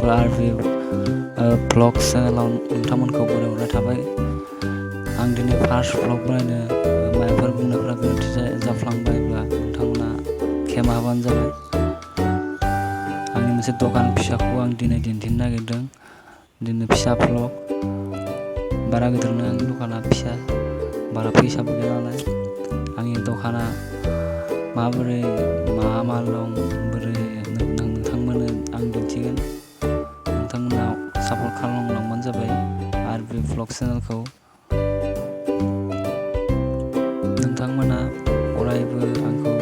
लोगोफोर आरबि ब्लग चेनेलाव नोंथांमोनखौ बरायहरनाय थाबाय। आं दिनै फार्स्ट ब्लग बानायनो माबाफोर बुंनायफोरा गोरोन्थि जाफ्लांबायब्ला नोंथांमोना खेमा होबानो जाबाय। आंनि मोनसे दखान फिसाखौ आं दिनै दिन्थिनो नागिरदों। दिनै फिसा ब्लग, बारा गिदिर नङा आंनि दखाना, फिसा, बारा फैसाबो गैया नालाय। आंनि दखाना माबोरै मा दं बोरै नोंथांमोननो आं दिन्थिगोन। नोंथांमोना सापर्ट खालामलांबानो जाबाय आरबि ब्लग चेनेलखौ। नोंथांमोना अरायबो आंखौ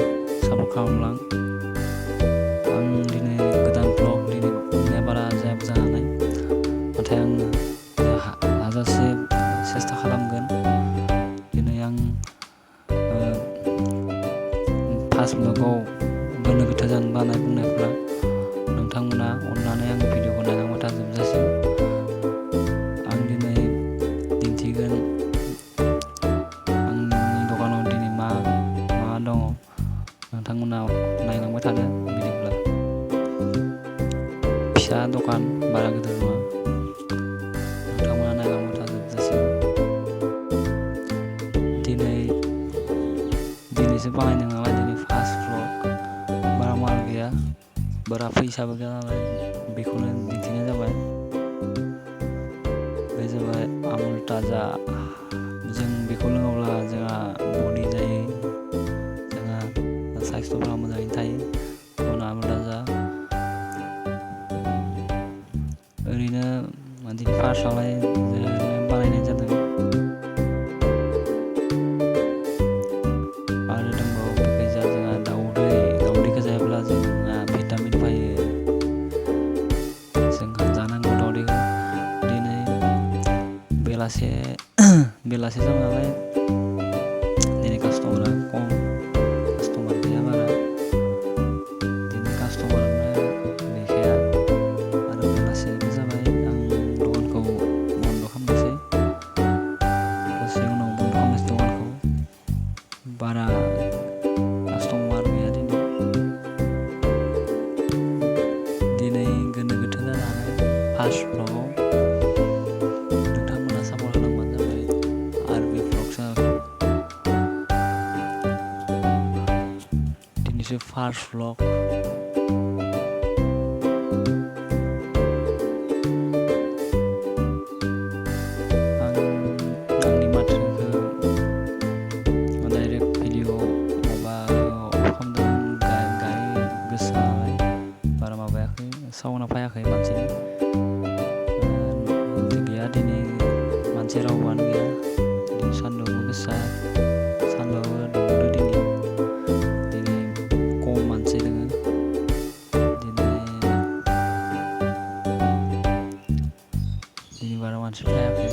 सापर्ट खालामलां। आं दिनै गोदान ब्लग दिनै बारा जायाबो जानो हानाय, नाथाय आङो हाजासे सेस्था खालामगोन। दिनै आं फार्स्ट ब्लगाव गोनो गोथो जानो बानाय बुंनायफ्रा नोंथांमोना अननानै आंनि भिडिअखौ नायलांबाय था जोबजासिम। आं दिनै दिन्थिगोन आंनि दखानाव दिनै मा दङ। नोंथांमोना नायलांबाय थादो। बिदिब्ला फिसा दखान, बारा गिदिर नङा, नोंथांमोना नायलांबाय था जोबजासिम। दिनैसो बानायदों नालाय, दिनै फार्स्ट ब्लग, बारा माल गैया, बारा फैसाबो गैया नालाय, बेखौनो दिन्थिनाय जाबाय। बे जाबाय आमुल ताजा। जों बेखौ लोङोब्ला जोंहा बडि जायो, जोंहा साइस्थ'फोरा मोजाङैनो थायो। बेखौनो आमुल ताजा। ओरैनो दिनै फार्स्टआवहाय ओरैनो बानायनाय जादों। आरो दंबावो बेखैजा जोंहा दाउदैखौ जायोब्ला जोंहा भिटामिन फैयो। जोंहा जानांगौ दाउदैखौ। दिनै बेलासे जाबाय नालाय, दिनै कास्टमारा खम, कास्टमार गैया बारा। दिनै कास्टमारानो गैखाया आरो बेलासेबो जाबाय। आं दखानखौ बन्द' खालामनोसै, दसे उनाव बन्द' खालामनोसै दखानखौ। बारा कास्टमार गैया दिनै गोनो गोथो जानो हानाय फार्स्ट ब्लगाव। नोंथांमोना सापर्ट खालामबानो जाबाय आरबि ब्लग चेनेलखौ। दिनैसो फार्स्ट ब्लग। आंनि माथोखौ डाइरेक्ट भिडिअ माबा खालामदों, गाय गोसा नालाय बारा माबायाखै, साउन्डआ फैयाखै मानसिनि। गैया दिनै मानसि रावबोआनो गैया। दिनै सान्दुंबो गोसा, सान्दुंआबो दुंदों दिनै खम मानसि दोङो। दिनै बारा मानसि फैयाखै।